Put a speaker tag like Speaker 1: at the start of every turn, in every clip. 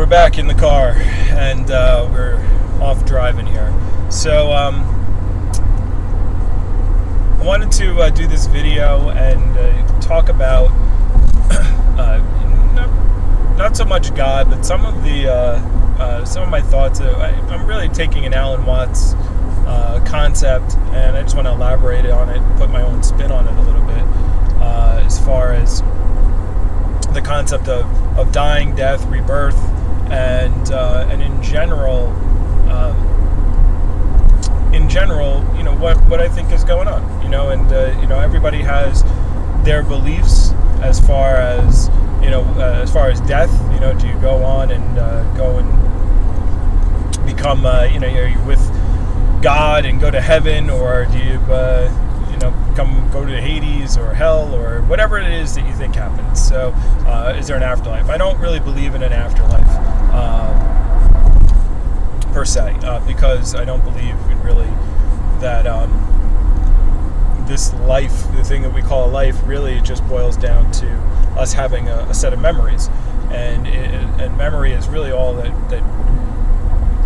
Speaker 1: back in the car, and we're off driving here. So I wanted to do this video and talk about not so much God, but some of my thoughts. I'm really taking an Alan Watts concept, and I just want to elaborate on it, put my own spin on it a little bit, as far as the concept of dying, death, rebirth, and in general, what I think is going on, and everybody has their beliefs as far as death. Do you go on and go and become, are you with God and go to heaven, or do you go to Hades or hell or whatever it is that you think happens? So is there an afterlife? I don't really believe in an afterlife per se, because I don't believe in really that this life, the thing that we call a life, really just boils down to us having a set of memories, and memory is really all that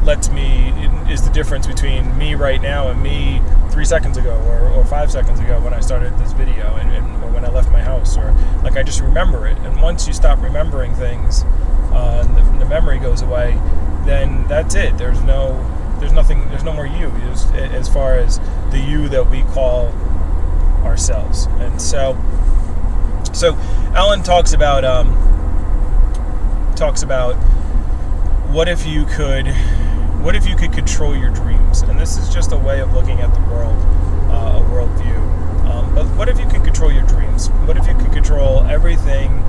Speaker 1: lets me, is the difference between me right now and me 3 seconds ago or 5 seconds ago when I started this video, or when I left my house, or like I just remember it. And once you stop remembering things, and the memory goes away, then that's it. There's no more you, as far as the you that we call ourselves. And so Alan talks about what if you could control your dreams. And this is just a way of looking at the world, a worldview. But what if you could control your dreams? What if you could control everything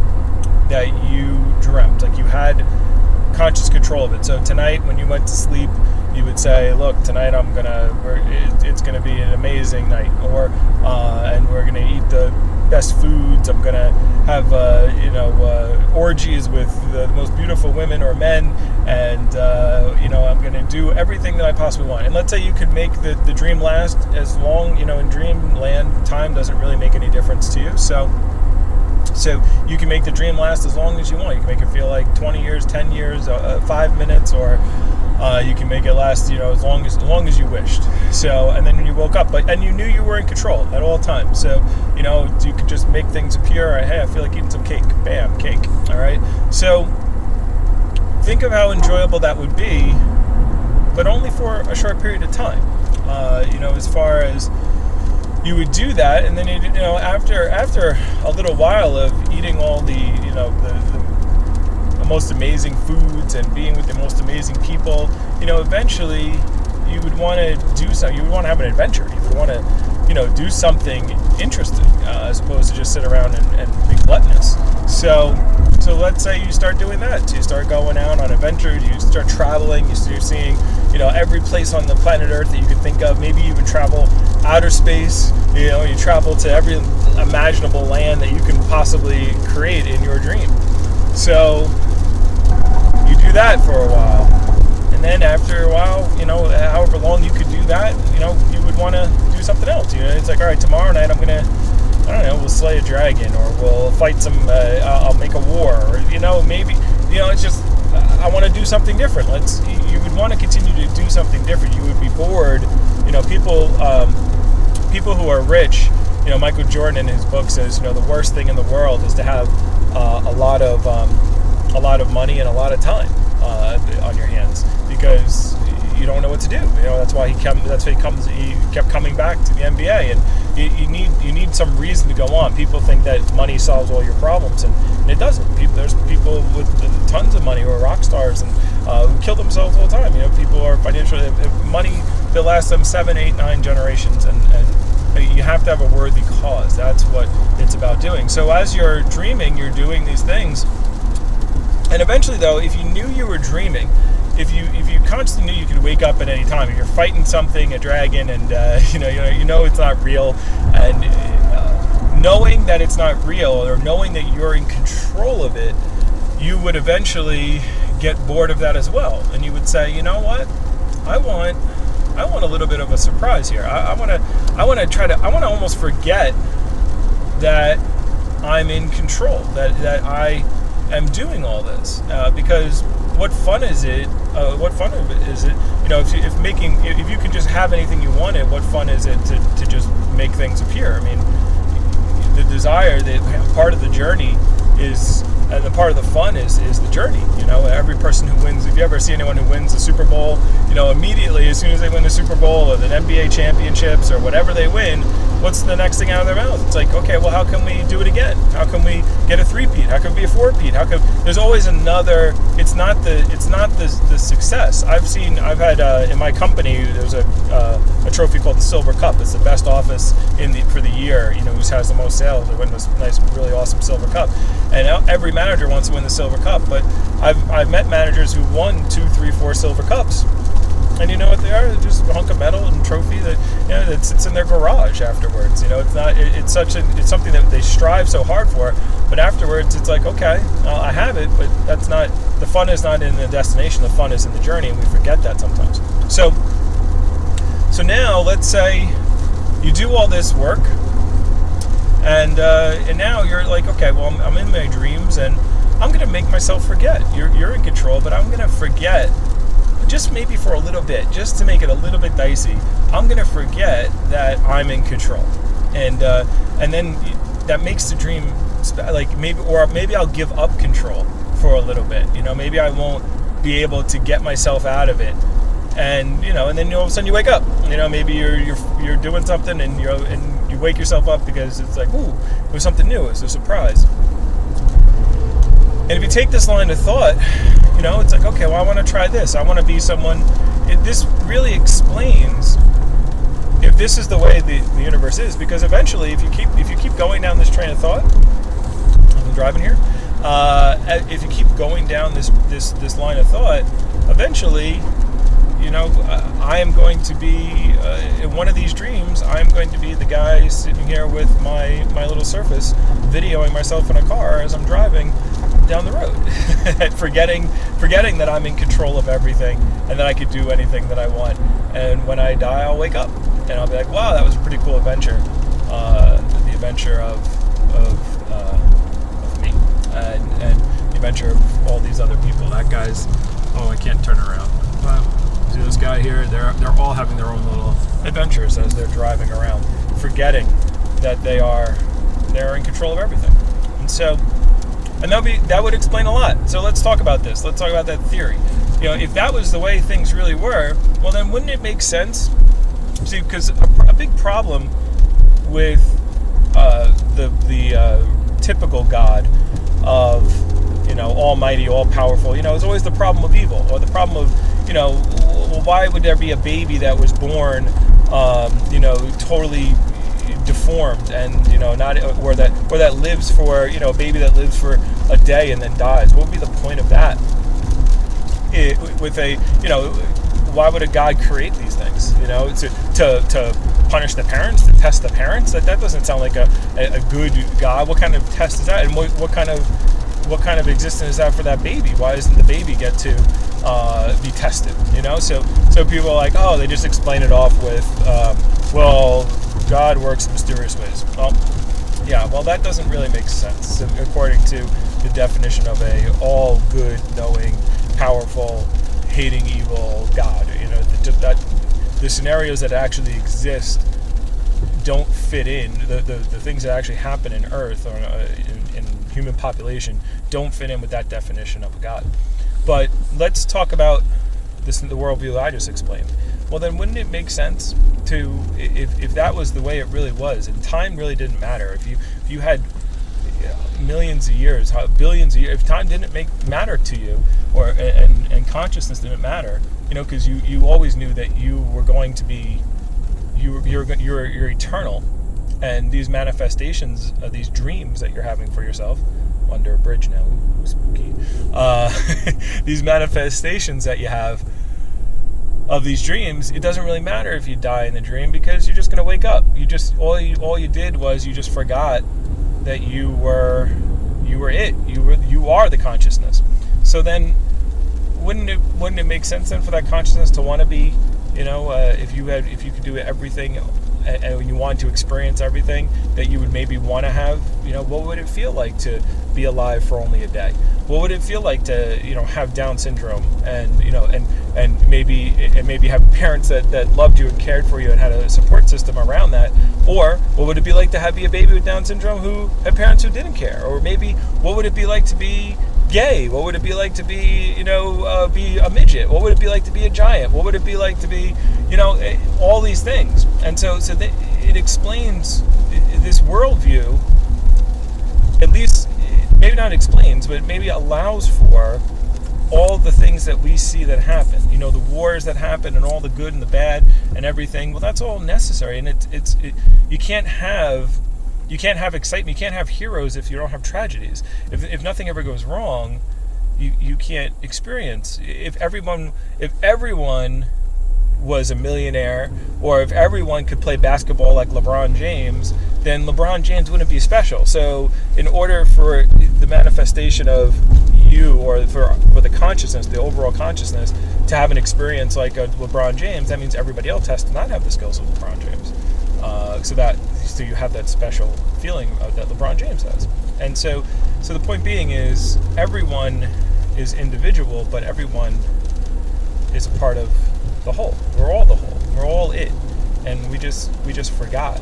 Speaker 1: that you dreamt? Like you had conscious control of it. So tonight, when you went to sleep, you would say, "Look, tonight it's gonna be an amazing night," or and we're gonna eat the best foods. I'm gonna have orgies with the most beautiful women or men, and I'm gonna do everything that I possibly want. And let's say you could make the dream last as long, in dreamland, time doesn't really make any difference to you. So you can make the dream last as long as you want. You can make it feel like 20 years, 10 years, 5 minutes, or you can make it last, as long as you wished. So, and then when you woke up, and you knew you were in control at all times. So, you could just make things appear. Hey, I feel like eating some cake. Bam, cake. All right. So, think of how enjoyable that would be, but only for a short period of time. As far as you would do that, and then after a little while of eating all the most amazing foods and being with the most amazing people, eventually you would want to do something. You would want to have an adventure. You would want to, do something interesting, as opposed to just sit around and be gluttonous. So let's say you start doing that. So you start going out on adventures. You start traveling. You start seeing, every place on the planet Earth that you could think of. Maybe even travel outer space. You travel to every imaginable land that you can possibly create in your dream. So you do that for a while, and then after a while, however long you could do that, you would want to do something else. It's like, all right, tomorrow night I'm gonna, we'll slay a dragon, or we'll fight some. I'll make a war, or maybe, it's just I want to do something different. You would want to continue to do something different. You would be bored. People who are rich. Michael Jordan in his book says, the worst thing in the world is to have a lot of money and a lot of time on your hands, because you don't know what to do. That's why he kept coming back to the NBA, and you need some reason to go on. People think that money solves all your problems, and it doesn't. There's people with tons of money who are rock stars and who kill themselves all the time. People are financially money that lasts them 7, 8, 9 generations, and you have to have a worthy cause. That's what it's about doing. So as you're dreaming, you're doing these things. And eventually, though, if you knew you were dreaming, if you constantly knew you could wake up at any time, if you're fighting something, a dragon, and you know it's not real, and knowing that it's not real, or knowing that you're in control of it, you would eventually get bored of that as well, and you would say, you know what, I want a little bit of a surprise here. I want to almost forget that I'm in control, that I am doing all this, because what fun is it? What fun of it is it? If you could just have anything you wanted, what fun is it to just make things appear? I mean, the desire, part of the journey is, and the part of the fun is the journey. Every person who wins, if you ever see anyone who wins the Super Bowl, immediately as soon as they win the Super Bowl or the NBA championships or whatever they win, what's the next thing out of their mouth? It's like, okay, well, how can we do it again? How can we get a three-peat? How can it be a four-peat? There's always another. It's not the success. I've had in my company, there's a trophy called the Silver Cup. It's the best office for the year, who has the most sales or win this nice, really awesome Silver Cup. And every manager wants to win the Silver Cup, but I've met managers who won 2, 3, 4 Silver Cups. And you know what they are? They're just a hunk of metal and trophy that sits in their garage afterwards. It's not. It's something that they strive so hard for, but afterwards it's like, okay, I have it, but that's not. The fun is not in the destination. The fun is in the journey, and we forget that sometimes. So now let's say you do all this work, and now you're like, okay, well, I'm in my dreams, and I'm going to make myself forget. You're in control, but I'm going to forget. Just maybe for a little bit, just to make it a little bit dicey, I'm going to forget that I'm in control. And then that makes the dream, like maybe I'll give up control for a little bit. Maybe I won't be able to get myself out of it. And, and then all of a sudden you wake up. Maybe you're doing something and you wake yourself up because it's like, ooh, it was something new, it was a surprise. And if you take this line of thought, it's like, okay, well, I want to try this. I want to be someone. This really explains if this is the way the universe is, because eventually, if you keep going down this train of thought, I'm driving here. If you keep going down this line of thought, eventually, I am going to be in one of these dreams. I'm going to be the guy sitting here with my little Surface, videoing myself in a car as I'm driving down the road, forgetting that I'm in control of everything and that I could do anything that I want. And when I die, I'll wake up and I'll be like, wow, that was a pretty cool adventure. The adventure of me and the adventure of all these other people. That guy's, I can't turn around. Wow. See this guy here? They're all having their own little adventures as they're driving around, forgetting that they're in control of everything. And so, that would explain a lot. So let's talk about this. Let's talk about that theory. If that was the way things really were, well, then wouldn't it make sense? See, because a big problem with the typical God of almighty, all powerful, is always the problem of evil, or the problem of well, why would there be a baby that was born totally deformed and not or that lives for a baby that lives for a day and then dies? What would be the point of that? Why would a God create these things? To punish the parents, to test the parents? That doesn't sound like a good God. What kind of test is that? And what kind of existence is that for that baby? Why doesn't the baby get to be tested? So people are like, they just explain it off with, well, God works in mysterious ways. Well, that doesn't really make sense according to the definition of a all good, knowing, powerful, hating evil God. The scenarios that actually exist don't fit in. The things that actually happen in Earth or in human population don't fit in with that definition of a God. But let's talk about this in the worldview that I just explained. Well, then wouldn't it make sense to, if that was the way it really was, and time really didn't matter, if you had millions of years, billions of years, if time didn't matter to you, and consciousness didn't matter, because you always knew that you were going to be, you're eternal, and these manifestations, these dreams that you're having for yourself, under a bridge now, ooh, spooky, these manifestations that you have of these dreams, it doesn't really matter if you die in the dream, because you're just going to wake up. All you did was you just forgot that you were it. You are the consciousness. So then, wouldn't it make sense then for that consciousness to want to be, if you could do everything and you wanted to experience everything, that you would maybe want to have, what would it feel like to be alive for only a day? What would it feel like to, have Down syndrome and maybe have parents that loved you and cared for you and had a support system around that? Or what would it be like to be a baby with Down syndrome who had parents who didn't care? Or maybe what would it be like to be gay? What would it be like to be, be a midget? What would it be like to be a giant? What would it be like to be, all these things? And so it explains this worldview, at least, maybe not explains, but maybe allows for all the things that we see that happen. The wars that happen and all the good and the bad and everything. Well, that's all necessary, and you can't have excitement. You can't have heroes if you don't have tragedies. If nothing ever goes wrong, you can't experience. If everyone was a millionaire, or if everyone could play basketball like LeBron James, then LeBron James wouldn't be special. So in order for the manifestation of you, or for the consciousness, the overall consciousness, to have an experience like a LeBron James, that means everybody else has to not have the skills of LeBron James. So you have that special feeling that LeBron James has. And so the point being is, everyone is individual, but everyone is a part of the whole. We're all the whole. We're all it. And we just forgot.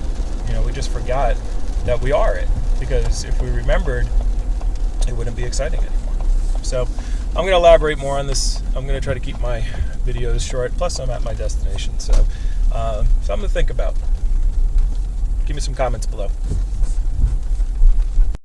Speaker 1: We just forgot that we are it. Because if we remembered, it wouldn't be exciting anymore. So I'm going to elaborate more on this. I'm going to try to keep my videos short. Plus, I'm at my destination. So something to think about. Give me some comments below.